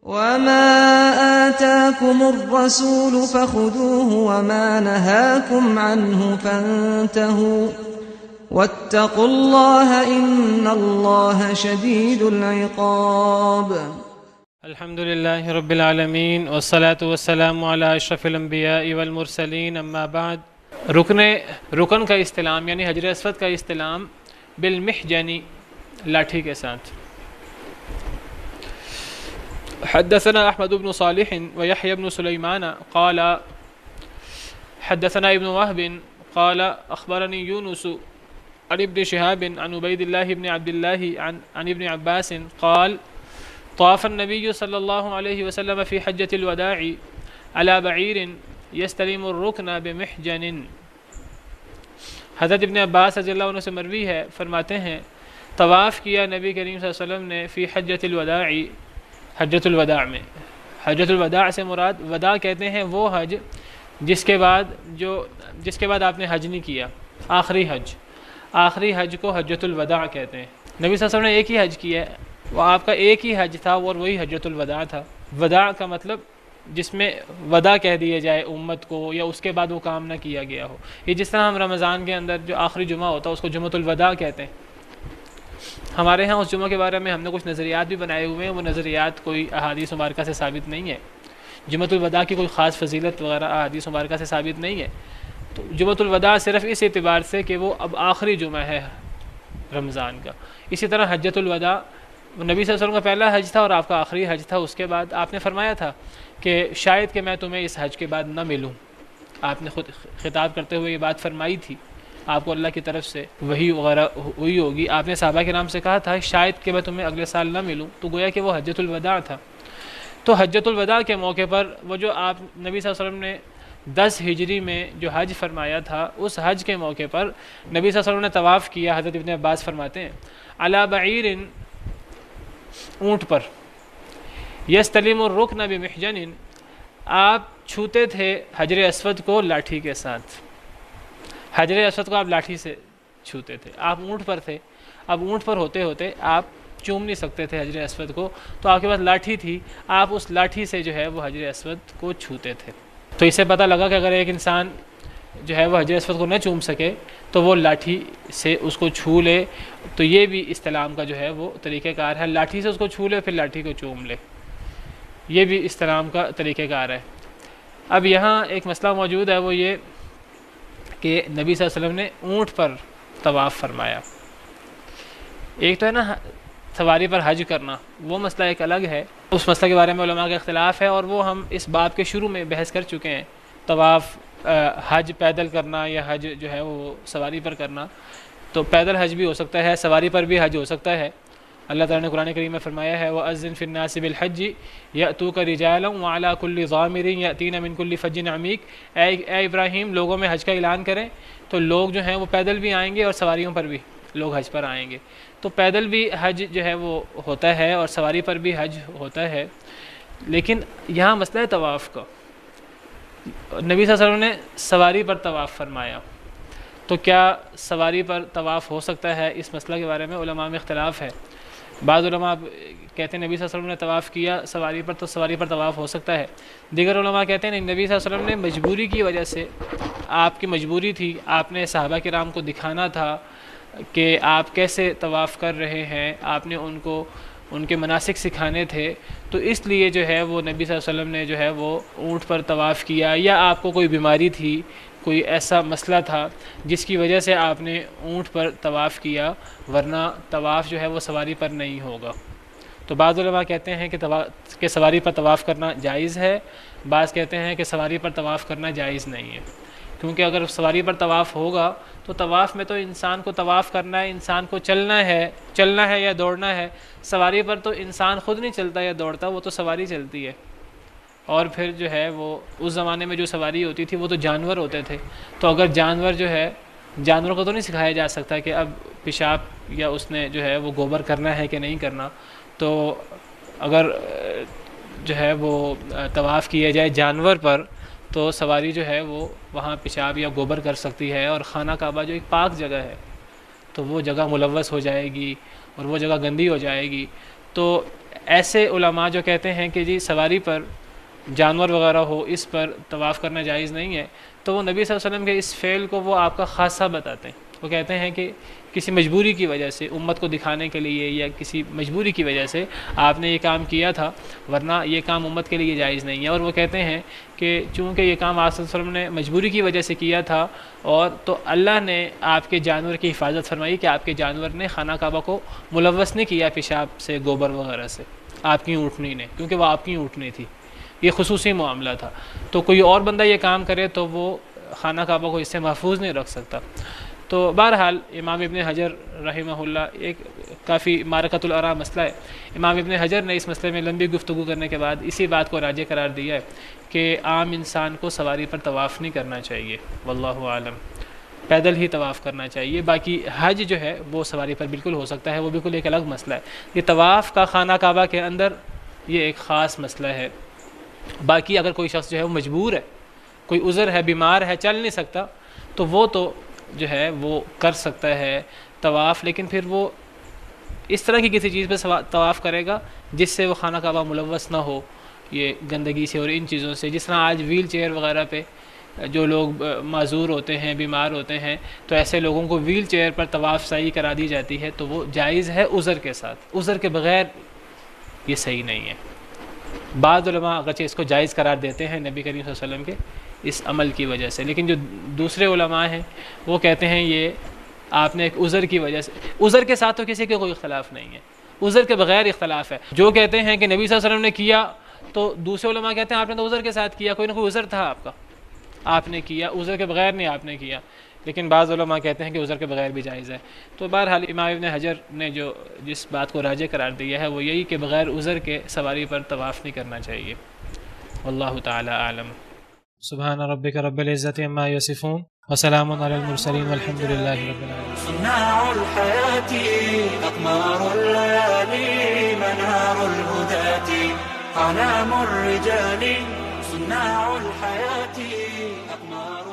وما آتاكم الرسول فخذوه وما نهاكم عنه فانتهوا واتقوا الله إن الله شديد العقاب. الحمد لله رب العالمين والصلاة والسلام على اشرف الانبیاء والمرسلین اما بعد. رکن کا استلام یعنی حجر اسود کا استلام بالمحجن لاٹھی کے ساتھ. حدثنا احمد بن صالح ويحيى بن سليمان قال حدثنا ابن وهب قال اخبرني يونس عن ابن شهاب عن عبيد الله بن عبد الله عن ابن عباس قال طاف النبي صلى الله عليه وسلم في حجة الوداع على بعير يستلم الركن بمحجن. حضرت ابن عباس رضی اللہ عنہ سے مروی ہے، فرماتے ہیں طواف کیا نبی کریم صلی اللہ علیہ وسلم نے فی حجۃ الوداع، حجۃ الوداع میں. حجۃ الوداع سے مراد وداع کہتے ہیں وہ حج جس کے بعد آپ نے حج نہیں کیا، آخری حج کو حجۃ الوداع کہتے ہیں. نبی صلی اللہ علیہ وسلم نے ایک ہی حج کیا ہے، وہ آپ کا ایک ہی حج تھا اور وہی حجۃ الوداع تھا. وداع کا مطلب جس میں وعدہ کہہ دیا جائے امت کو یا اس کے بعد وہ کام نہ کیا گیا ہو. یہ جس طرح ہم رمضان کے اندر جو آخری جمعہ ہوتا ہے اس کو جمعۃ الوداع کہتے ہیں. ہمارے ہاں اس جمعہ کے بارے میں ہم نے کچھ نظریات بھی بنائے ہوئے ہیں، وہ نظریات کوئی احادیث مبارکہ سے ثابت نہیں ہے. جمعۃ الوداع کی کوئی خاص فضیلت وغیرہ احادیث مبارکہ سے ثابت نہیں ہے. تو جمعۃ الوداع صرف اس اعتبار سے کہ وہ اب آخری جمعہ ہے رمضان کا. اسی طرح حجۃ الوداع نبی صلی اللہ علیہ وسلم کا پہلا حج تھا اور آپ کا آخری حج تھا. اس کے بعد آپ نے فرمایا تھا کہ شاید کہ میں تمہیں اس حج کے بعد نہ ملوں. آپ نے خود خطاب کرتے ہوئے یہ بات فرمائی تھی، آپ کو اللہ کی طرف سے وحی وغیرہ ہوئی ہوگی. آپ نے صحابہ کرام سے کہا تھا شاید کہ میں تمہیں اگلے سال نہ ملوں، تو گویا کہ وہ حجۃ الوداع تھا. تو حجۃ الوداع کے موقع پر وہ جو آپ نبی صلی اللہ علیہ وسلم نے 10 ہجری میں جو حج فرمایا تھا، اس حج کے موقع پر نبی صلی اللہ علیہ وسلم نے طواف کیا. حضرت ابن عباس فرماتے ہیں علی بعیر، اونٹ پر، یستلم الرکن بمحجن، آپ چھوتے تھے حجر اسود کو لاٹھی کے ساتھ. حجر اسود کو آپ لاٹھی سے چھوتے تھے. آپ اونٹ پر تھے، اب اونٹ پر ہوتے ہوتے آپ چوم نہیں سکتے تھے حجر اسود کو، تو آپ کے پاس لاٹھی تھی، آپ اس لاٹھی سے جو ہے وہ حجر اسود کو چھوتے تھے. تو اس سے پتہ لگا کہ اگر ایک انسان جو ہے وہ حجر اسود کو نہ چوم سکے تو وہ لاٹھی سے اس کو چھو لے. تو یہ بھی استلام کا جو ہے وہ طریقہ کار ہے، لاٹھی سے اس کو چھو لے پھر لاٹھی کو چوم لے. یہ بھی استلام کا طریقہ کار ہے. اب یہاں ایک مسئلہ موجود ہے، وہ یہ کہ نبی صلی اللہ علیہ وسلم نے اونٹ پر طواف فرمایا. ایک تو ہے نا سواری پر حج کرنا، وہ مسئلہ ایک الگ ہے. اس مسئلہ کے بارے میں علماء کا اختلاف ہے اور وہ ہم اس باب کے شروع میں بحث کر چکے ہیں. طواف حج پیدل کرنا یا حج جو ہے وہ سواری پر کرنا. تو پیدل حج بھی ہو سکتا ہے، سواری پر بھی حج ہو سکتا ہے. اللہ تعالیٰ نے قرآن کریم میں فرمایا ہے وَأَذِّن فِي النَّاسِ بِالْحَجِّ يَأْتُوكَ رِجَالًا وَعَلَىٰ كُلِّ ضَامِرٍ يَأْتِينَ مِنْ كُلِّ فَجٍّ عَمِيقٍ. اے ابراہیم، لوگوں میں حج کا اعلان کریں تو لوگ جو ہیں وہ پیدل بھی آئیں گے اور سواریوں پر بھی لوگ حج پر آئیں گے. تو پیدل بھی حج جو ہے وہ ہوتا ہے اور سواری پر بھی حج ہوتا ہے. لیکن یہاں مسئلہ ہے طواف کا. نبی صلی اللہ علیہ وسلم نے سواری پر طواف فرمایا، تو کیا سواری پر طواف ہو سکتا ہے؟ اس مسئلہ کے بارے میں علماء میں اختلاف ہے. بعض علماء کہتے ہیں نبی صلی اللہ علیہ وسلم نے طواف کیا سواری پر تو سواری پر طواف ہو سکتا ہے. دیگر علماء کہتے ہیں نبی صلی اللہ علیہ وسلم نے مجبوری کی وجہ سے، آپ کی مجبوری تھی، آپ نے صحابہ کرام کو دکھانا تھا کہ آپ کیسے طواف کر رہے ہیں، آپ نے ان کو ان کے مناسک سکھانے تھے، تو اس لیے جو ہے وہ نبی صلی اللہ علیہ وسلم نے جو ہے وہ اونٹ پر طواف کیا. یا آپ کو کوئی بیماری تھی، کوئی ایسا مسئلہ تھا جس کی وجہ سے آپ نے اونٹ پر طواف کیا، ورنہ طواف جو ہے وہ سواری پر نہیں ہوگا. تو بعض علماء کہتے ہیں کہ سواری پر طواف کرنا جائز ہے، بعض کہتے ہیں کہ سواری پر طواف کرنا جائز نہیں ہے. کیونکہ اگر سواری پر طواف ہوگا تو طواف میں تو انسان کو طواف کرنا ہے، انسان کو چلنا ہے یا دوڑنا ہے. سواری پر تو انسان خود نہیں چلتا یا دوڑتا، وہ تو سواری چلتی ہے. اور پھر جو ہے وہ اس زمانے میں جو سواری ہوتی تھی وہ تو جانور ہوتے تھے. تو اگر جانور جو ہے، جانوروں کو تو نہیں سکھایا جا سکتا کہ اب پیشاب یا اس نے جو ہے وہ گوبر کرنا ہے کہ نہیں کرنا. تو اگر جو ہے وہ طواف کیا جائے جانور پر تو سواری جو ہے وہ وہاں پیشاب یا گوبر کر سکتی ہے. اور خانہ کعبہ جو ایک پاک جگہ ہے تو وہ جگہ ملوث ہو جائے گی اور وہ جگہ گندی ہو جائے گی. تو ایسے علماء جو کہتے ہیں کہ جی سواری پر جانور وغیرہ ہو اس پر طواف کرنا جائز نہیں ہے، تو وہ نبی صلی اللہ علیہ وسلم کے اس فعل کو وہ آپ کا خاصہ بتاتے ہیں۔ وہ کہتے ہیں کہ کسی مجبوری کی وجہ سے، امت کو دکھانے کے لیے یا کسی مجبوری کی وجہ سے آپ نے یہ کام کیا تھا، ورنہ یہ کام امت کے لیے جائز نہیں ہے۔ اور وہ کہتے ہیں کہ چونکہ یہ کام آپ صلی اللہ علیہ وسلم نے مجبوری کی وجہ سے کیا تھا، اور تو اللہ نے آپ کے جانور کی حفاظت فرمائی کہ آپ کے جانور نے خانہ کعبہ کو ملوث نہیں کیا پیشاب سے، گوبر وغیرہ سے، آپ کی اونٹنی نے، کیونکہ وہ آپ کی اونٹنی تھی، یہ خصوصی معاملہ تھا۔ تو کوئی اور بندہ یہ کام کرے تو وہ خانہ کعبہ کو اس سے محفوظ نہیں رکھ سکتا۔ تو بہرحال امام ابن حجر رحمہ اللہ، ایک کافی معرکۃ الآراء مسئلہ ہے، امام ابن حجر نے اس مسئلے میں لمبی گفتگو کرنے کے بعد اسی بات کو راجح قرار دیا ہے کہ عام انسان کو سواری پر طواف نہیں کرنا چاہیے، واللہ عالم، پیدل ہی طواف کرنا چاہیے۔ باقی حج جو ہے وہ سواری پر بالکل ہو سکتا ہے، وہ بالکل ایک الگ مسئلہ ہے۔ یہ طواف کا خانہ کعبہ کے اندر یہ ایک خاص مسئلہ ہے۔ باقی اگر کوئی شخص جو ہے وہ مجبور ہے، کوئی عذر ہے، بیمار ہے، چل نہیں سکتا، تو وہ تو جو ہے وہ کر سکتا ہے طواف، لیکن پھر وہ اس طرح کی کسی چیز پہ طواف کرے گا جس سے وہ خانہ کعبہ ملوث نہ ہو یہ گندگی سے اور ان چیزوں سے۔ جس طرح آج ویل چیئر وغیرہ پہ جو لوگ معذور ہوتے ہیں، بیمار ہوتے ہیں، تو ایسے لوگوں کو ویل چیئر پر طواف سعی کرا دی جاتی ہے، تو وہ جائز ہے عذر کے ساتھ، عذر کے بغیر یہ صحیح نہیں ہے۔ بعض علماء اگرچہ اس کو جائز قرار دیتے ہیں نبی کریم صلی اللہ علیہ وسلم کے اس عمل کی وجہ سے، لیکن جو دوسرے علماء ہیں وہ کہتے ہیں یہ آپ نے ایک عذر کی وجہ سے، عذر کے ساتھ تو کسی کے کوئی اختلاف نہیں ہے، عذر کے بغیر اختلاف ہے۔ جو کہتے ہیں کہ نبی صلی اللہ علیہ وسلم نے کیا، تو دوسرے علماء کہتے ہیں آپ نے تو عذر کے ساتھ کیا، کوئی نہ کوئی عذر تھا آپ کا، آپ نے کیا، عذر کے بغیر نہیں آپ نے کیا۔ لیکن بعض علماء کہتے ہیں کہ عذر کے بغیر بھی جائز ہے۔ تو بہرحال امام ابن حجر نے جو جس بات کو راجح قرار دیا ہے وہ یہی کہ بغیر عذر کے سواری پر طواف نہیں کرنا چاہیے، واللہ تعالی اعلم۔ سبحان ربک رب العزۃ عما یصفون وسلام علی المرسلین والحمد للہ رب العالمین۔ صناع الحياة أقمار الليالي منار الهداة أعلام الرجال صناع الحياة أقمار